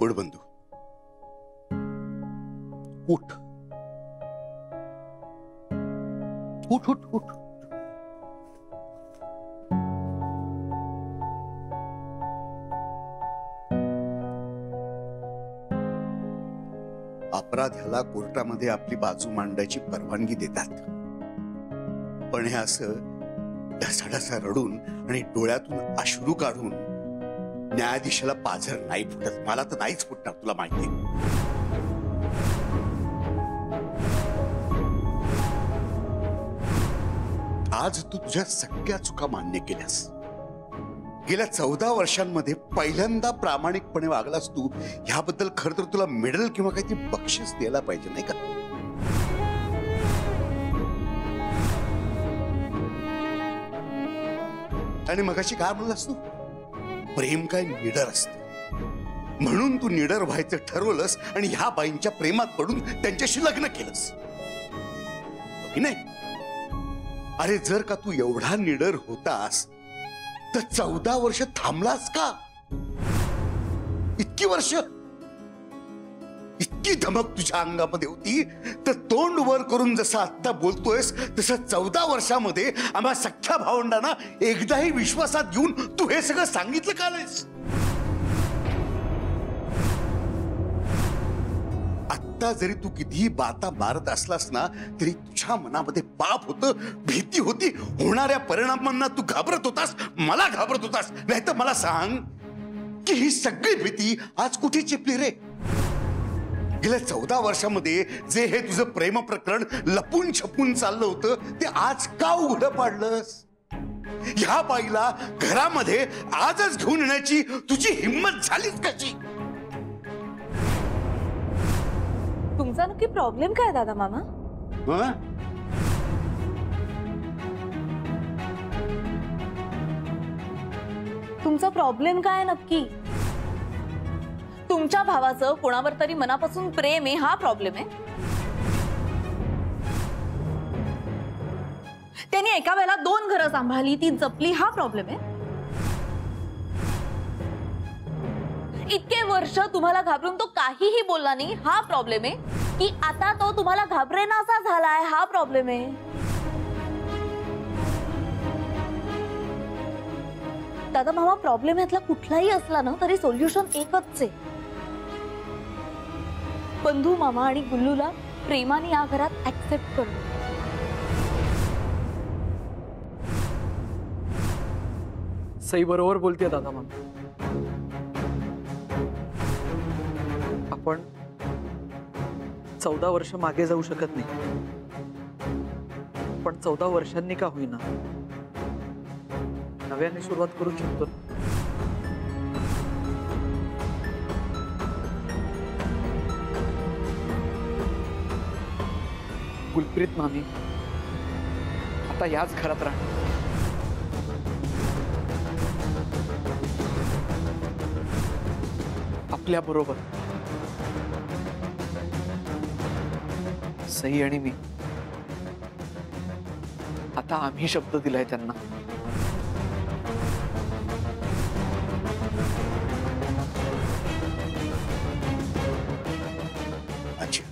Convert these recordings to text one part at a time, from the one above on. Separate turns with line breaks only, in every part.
उठ बंधू, उठ उठ उठ उठ। अपराध्याला कोर्टामध्ये आपली बाजू मांडायची परवानगी देतात, पण हे असं ढसाढसा रडून आणि डोळ्यातून अश्रू काढून न्यायाधीशाला पाझर नाही फुटत. मला तर नाहीच फुटणार, तुला माहिती. आज तू तुझ्या सगळ्या चुका मान्य केल्यास. गेल्या 14 वर्षांमध्ये पहिल्यांदा प्रामाणिकपणे वागलास तू. ह्याबद्दल खरं तर तुला मेडल किंवा काहीतरी बक्षीस द्यायला पाहिजे, नाही का? आणि मगाशी काय म्हणलास तू? प्रेम काय निडर असतं, म्हणून तू निडर व्हायचं ठरवलंस आणि ह्या बाईंच्या प्रेमात पडून त्यांच्याशी लग्न केलंस, की नाही? अरे जर का तू एवढा निडर होतास तर 14 वर्ष थांबलास का? इतकी वर्ष, इतकी धमक तुझ्या अंगामध्ये होती तर तोंड वर करून जसं आता बोलतोयस तसं 14 वर्षामध्ये आम्हा सख्या भावंडांना एकदाही विश्वासात घेऊन तू हे सगळं सांगितलं का नाहीस? आता जरी तू कितीही बाता मारत असलास ना तरी तुझ्या मनामध्ये पाप होतं, भीती होती, होणाऱ्या परिणामांना तू घाबरत होतास, मला घाबरत होतास. नाही तर मला सांग की ही सगळी भीती आज कुठे चिपली रे? गेल्या 14 वर्षामध्ये जे हे तुझं प्रेम प्रकरण लपून छपून चाललं होतं ते आज का उघडं पाडलंस? ह्या बाईला घरामध्ये आजच घेऊन येण्याची तुझी हिम्मत झालीच कशी?
तुमचा नक्की प्रॉब्लेम काय दादा मामा? तुमचा प्रॉब्लेम काय नक्की? तुमच्या भावाचं कोणावर तरी मनापासून प्रेम आहे हा प्रॉब्लेम आहे? त्यांनी एका वेळेला 2 घरं सांभाळली, ती जपली हा प्रॉब्लेम आहे? इतके वर्ष तुम्हाला घाबरून तो काहीही बोलला नाही हा प्रॉब्लेम आहे? की आता तो तुम्हाला घाबरेनासा झालाय हा प्रॉब्लेम आहे? दादा मामा प्रॉब्लेम यातला कुठलाही असला ना तरी सोल्युशन एकच आहे. बंधू मामा आणि गुल्लूला प्रेमाने या घरात ऍक्सेप्ट करू.
सई बरोबर बोलते दादा मामा. आपण 14 वर्ष मागे जाऊ शकत नाही, पण 14 वर्षांनी का होईना नव्याने सुरुवात करू शकतो. गुलप्रीत मामी आता याच घरात राहणार. आपल्या बरोबर सई आणि मी. आता आम्ही शब्द दिलाय त्यांना.
अच्छा,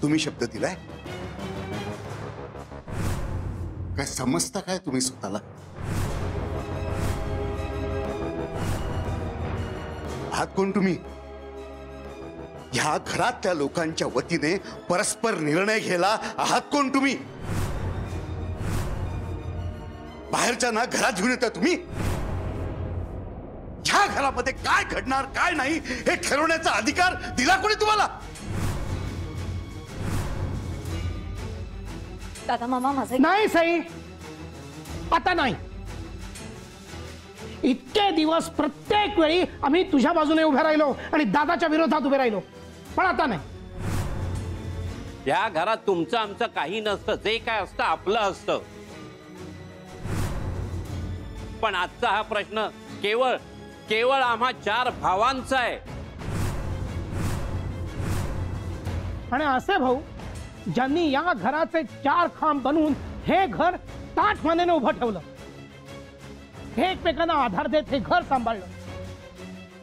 तुम्ही शब्द दिलाय? काय समजता काय तुम्ही स्वतःला? आहात कोण तुम्ही? ह्या घरातल्या लोकांच्या वतीने परस्पर निर्णय घ्यायला आहात कोण तुम्ही? बाहेरच्या ना घरात घेऊन येता तुम्ही? ह्या घरामध्ये काय घडणार काय नाही हे ठरवण्याचा अधिकार दिला कोणी तुम्हाला?
दादा मामा माझे
नाही सई, आता नाही. इतके दिवस प्रत्येक वेळी आम्ही तुझ्या बाजूने उभे राहिलो आणि दादाच्या विरोधात उभे राहिलो, पण आता नाही.
या घरात तुमचं आमचं काही नसतं, जे काय असतं आपलं असतं. पण आजचा हा प्रश्न केवळ केवळ आम्हा 4 भावांचा आहे.
आणि असे भाऊ ज्यांनी या घराचे 4 खांब बनवून हे घर ताठमानेने उभं ठेवलं, हे एकमेकांना आधार देत हे घर सांभाळलं,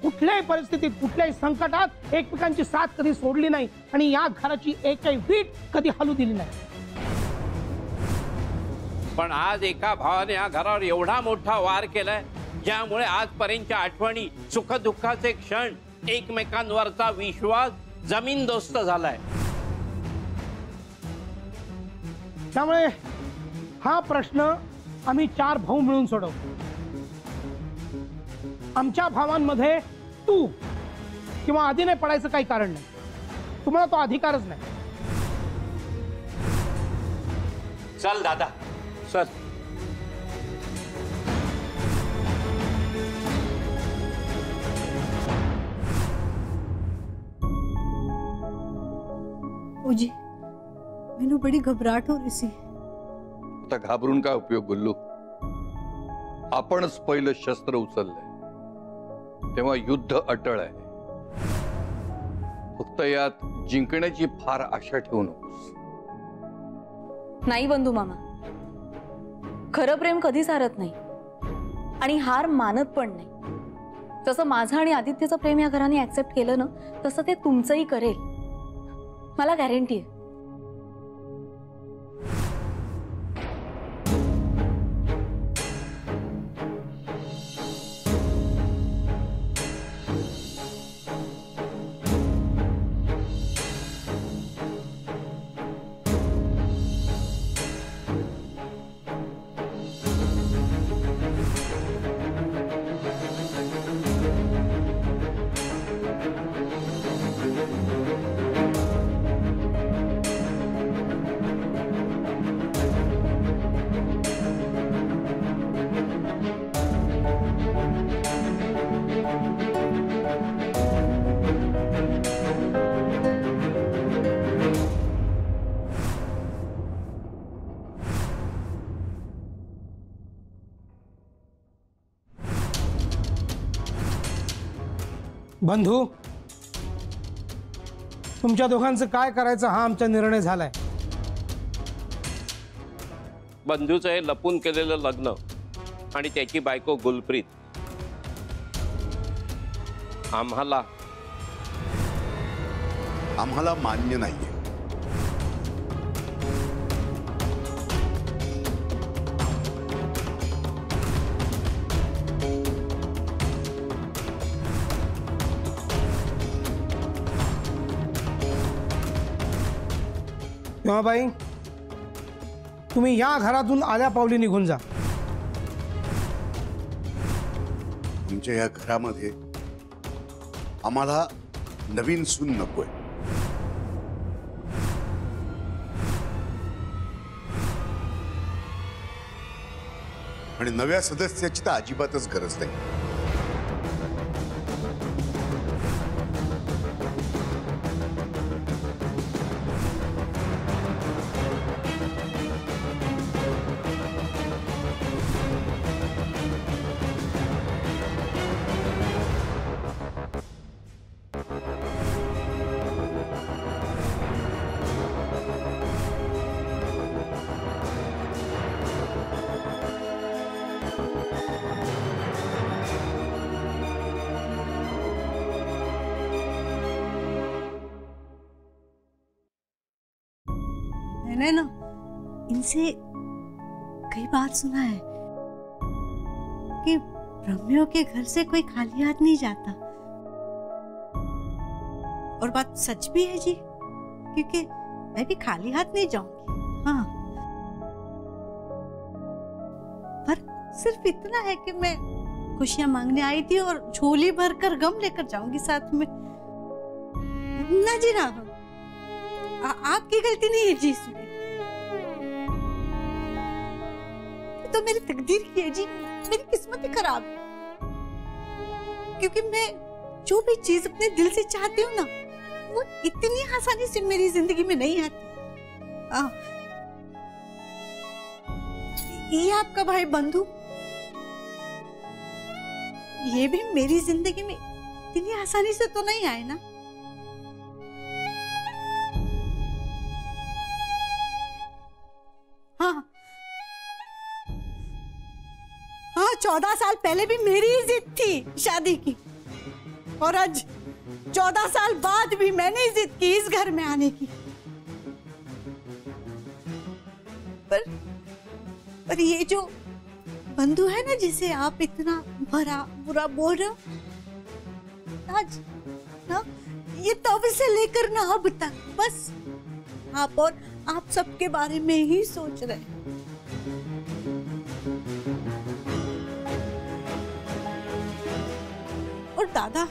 कुठल्याही परिस्थितीत कुठल्याही संकटात एकमेकांची साथ कधी सोडली नाही आणि या घराची एकही वीट कधी हलू दिली नाही.
पण आज एका भावाने या घरावर एवढा मोठा वार केलाय ज्यामुळे आजपर्यंतच्या आठवणी, सुखदुःखाचे क्षण, एकमेकांवरचा विश्वास जमीनदोस्त झालाय.
त्यामुळे हा प्रश्न आम्ही 4 भाऊ मिळून सोडवतो. आमच्या भावांमध्ये तू किंवा आधीने पडायचं काही कारण नाही. तुम्हाला तो अधिकारच नाही.
चल दादा चल.
जी मैनू बड़ी घबराहट हो रही सी.
आता घाबरून काय उपयोग गुल्लू? आपणच पहिलं शस्त्र उचललंय तेव्हा युद्ध अटळ आहे. फक्त यात जिंकण्याची फार आशा ठेवू नकोस.
नाही बंधू मामा, खरं प्रेम कधीच हारत नाही आणि हार मानत पण नाही. जसं माझं आणि आदित्यचं प्रेम या घराने ऍक्सेप्ट केलं ना, तसं ते तुमचंही करेल, मला गॅरंटी आहे.
बंधू, तुमच्या दोघांचं काय करायचं हा आमचा निर्णय झालाय.
बंधूचं हे लपून केलेलं लग्न आणि त्याची बायको गुलप्रीत आम्हाला
मान्य नाहीये.
तेव्हा बाई, तुम्ही या घरातून आल्या पावली निघून जा.
तुमच्या या घरामध्ये आम्हाला नवीन सून नकोय. आणि नव्या सदस्याची तर अजिबातच गरज नाही.
मैंने ना इनसे कई बार सुना है कि ब्रह्मियों के घर से कोई खाली हाथ नहीं जाता. और बात सच भी है जी, क्योंकि मैं भी खाली हाथ नहीं जाऊंगी. हाँ, पर सिर्फ इतना है कि मैं खुशियां मांगने आई थी और झोली भरकर गम लेकर जाऊंगी साथ में. ना जी ना, आपकी गलती नहीं है जी इसमें. तो मेरी तकदीर की है जी, मेरी किस्मत ही खराब है. क्योंकि मैं जो भी चीज अपने दिल से चाहती हूँ ना, वो इतनी आसानी से मेरी जिंदगी में नहीं आती. ये आपका भाई बंधु, ये भी मेरी जिंदगी में इतनी आसानी से तो नहीं आए ना. हाँ, 14 साल पहले भी मेरी ही जिद थी शादी की. और आज 14 साल बाद भी मैंने जिद की इस घर में आने की। पर ये जो बंधु है ना, जिसे आप इतना भरा बुरा बोल रहे हो, आज ना ये तब से लेकर ना अब तक बस आप और आप सबके बारे में ही सोच रहे हैं। और दादा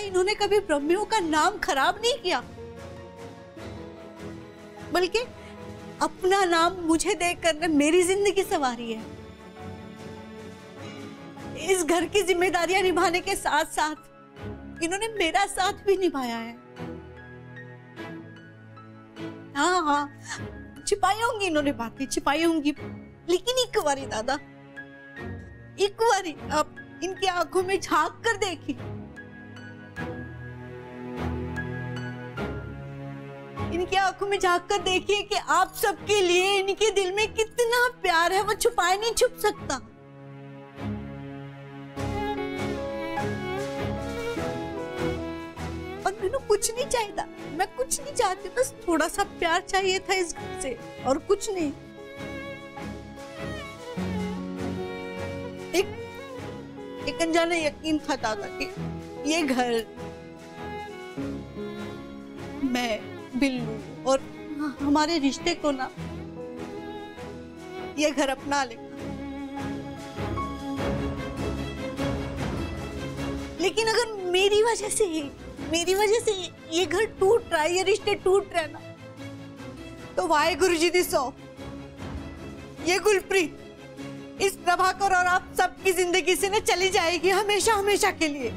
इन्होंने कभी ब्रह्मियों का नाम खराब नहीं किया, बल्कि अपना नाम मुझे देकर मेरी जिंदगी संवारी है। इस घर की जिम्मेदारियां निभाने के साथ साथ इन्होंने मेरा साथ भी निभाया है। हाँ, छिपाई होंगी इन्होंने बातें, छिपाई होंगी, लेकिन एक बारी दादा, एक बारी आप इनकी आंखों में झांक कर देखिए। इनकी आंखों में झांक कर देखिए कि आप सबके लिए इनके दिल में कितना प्यार है, वो छुपाए नहीं छुप सकता। और मैंने कुछ नहीं चाहिए, मैं कुछ नहीं चाहती, बस थोड़ा सा प्यार चाहिए था इस घर से, और कुछ नहीं। एक अनजाना यकीन था दादा कि ये घर मैं, बिल्लू और हमारे रिश्ते को ना ये घर अपना लेगा। लेकिन अगर मेरी वजह से ये घर टूट रहा है, ये रिश्ते टूट रहे ना, तो वाहेगुरु जी दी सौ, ये गुलप्रीत इस प्रभाकर और आप सबकी जिंदगी से ना चली जाएगी हमेशा हमेशा के लिए।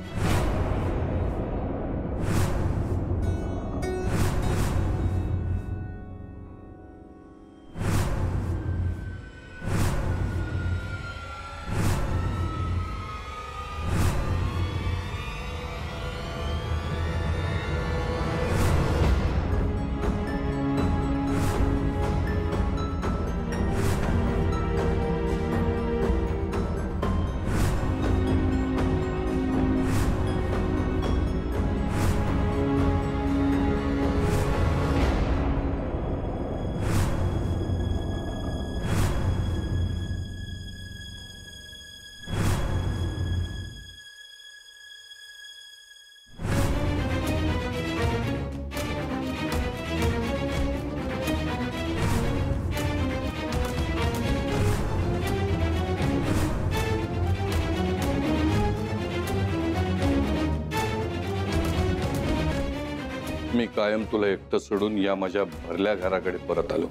मी कायम तुला एकटं सोडून या माझ्या भरल्या घराकडे परत आलो।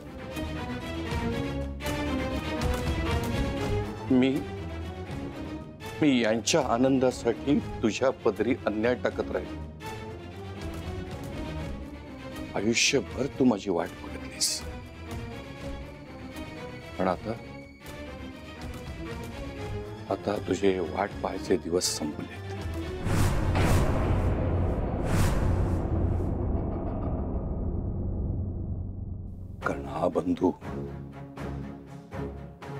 मी यांच्या आनंदासाठी तुझ्या पदरी अन्याय टाकत राहील। आयुष्यभर तू माझी वाट बघतलीस, पण आता तुझे वाट पाहायचे दिवस संपले। कारण हा बंधू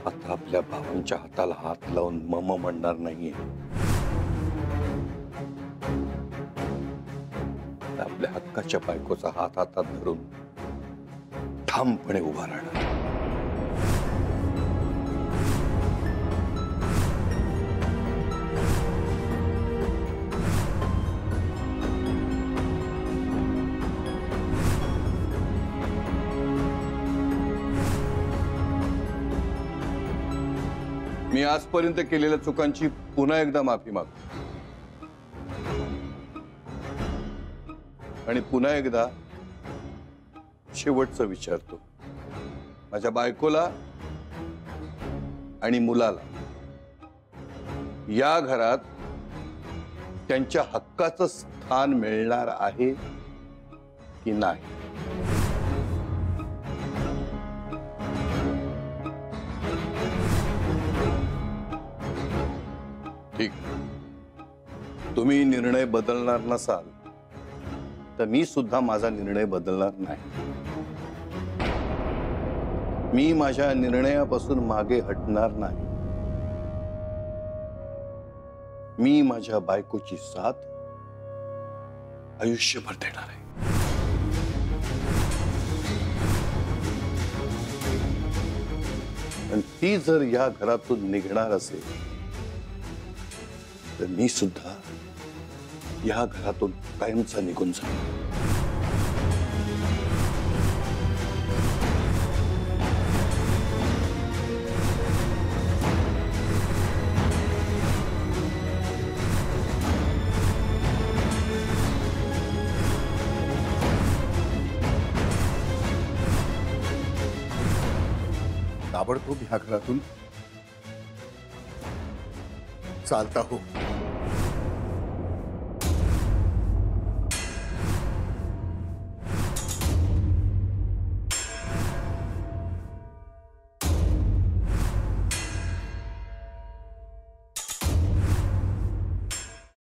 आता आपल्या भावांच्या हाताला हात लावून मम म्हणणार नाहीये, आपल्या हक्काच्या बायकोचा हात हातात धरून ठामपणे उभा राहणार। मी आजपर्यंत केलेल्या चुकांची पुन्हा एकदा माफी मागतो आणि पुन्हा एकदा शेवटचं विचारतो, माझ्या बायकोला आणि मुलाला या घरात त्यांच्या हक्काचं स्थान मिळणार आहे की नाही? ठीक, तुम्ही निर्णय बदलणार नसाल तर मी सुद्धा माझा निर्णय बदलणार नाही। मी माझ्या निर्णयापासून मागे हटणार नाही। मी माझ्या बायकोची साथ आयुष्यभर देणार आहे. आणि ती जर या घरातून निघणार असेल तर मी सुद्धा या घरातून कायमचा निघून जाईन.
ताबडतोब ह्या घरातून चालता हो.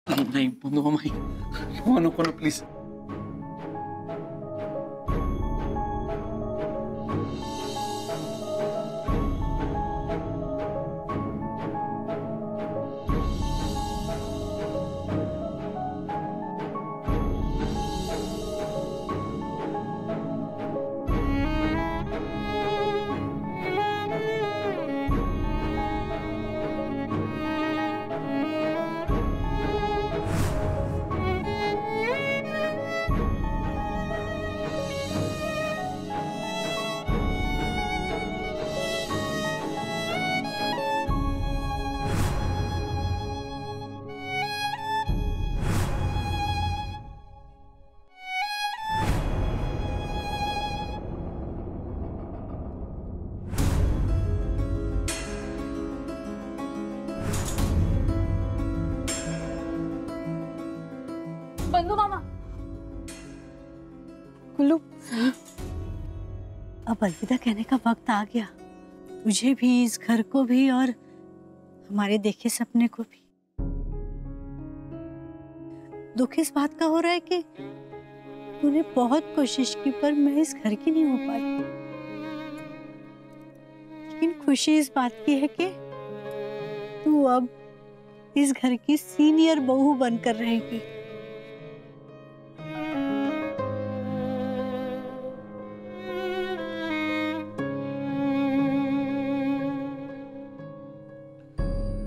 नाही बंधू मामा, नको ना प्लीज.
बंधू मामा.
कुल्लू, अब अलविदा कहने का वक्त आ गया. तुझे भी, इस घर को भी, और हमारे देखे सपने को भी. दुख इस बात का हो रहा है कि तूने बहुत कोशिश की पर मैं इस घर की नहीं हो पाई. लेकिन खुशी इस बात की है कि तू अब इस घर की सीनियर बहू बनकर रहेगी.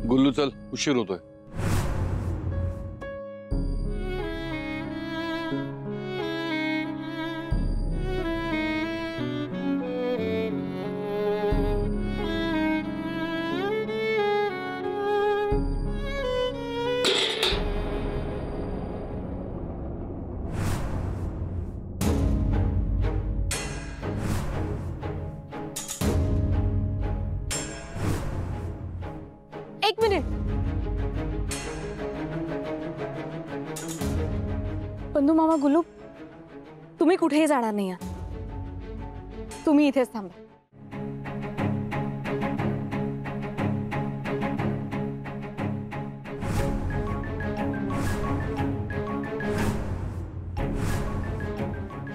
गुल्लू चल, उशीर होतोय.
एक मिनिट. बंधू मामा, गुल्लू, तुम्ही कुठेही जाणार नाही आहात. तुम्ही इथेच थांबा.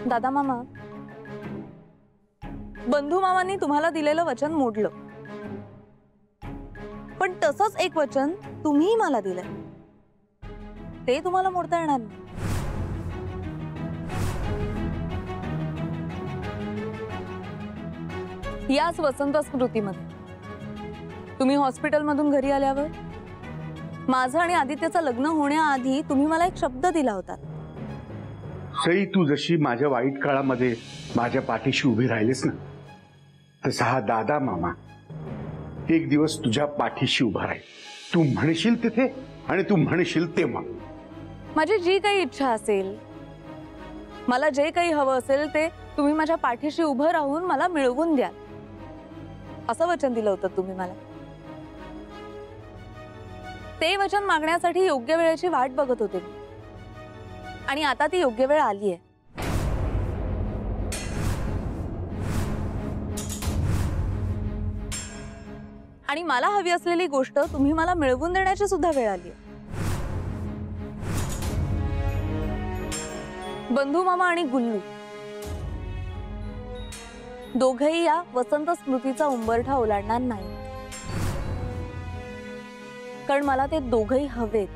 दादा मामा, बंधू मामांनी तुम्हाला दिलेलं वचन मोडलं, पण तसंच एक वचन तुम्ही मला दिलंय, ते तुम्हाला मोडता येणार नाही. याच वसंत स्मृतीमध्ये तुम्ही हॉस्पिटलमधून घरी आल्यावर माझं आणि आदित्यचं लग्न होण्याआधी तुम्ही मला एक शब्द दिला होता.
सई, तू जशी माझ्या वाईट काळामध्ये माझ्या पाठीशी उभी राहिलीस ना, तसा हा दादा मामा एक दिवस तुझ्या पाठीशी उभा राहील. तू म्हणशील तिथे आणि तू म्हणशील तेव्हा.
माझी जी काही इच्छा असेल, मला जे काही हवं असेल ते तुम्ही माझ्या पाठीशी उभं राहून मला मिळवून द्याल, असं वचन दिलं होतं तुम्ही मला. ते वचन मागण्यासाठी योग्य वेळेची वाट बघत होते मी, आणि आता ती योग्य वेळ आली आहे. आणि मला हवी असलेली गोष्ट तुम्ही मला मिळवून देण्याची सुद्धा वेळ आली आहे. बंधू मामा आणि गुल्लू दोघेही या वसंत स्मृतीचा उंबरठा ओलांडणार नाही, कारण मला ते दोघंही हवेत.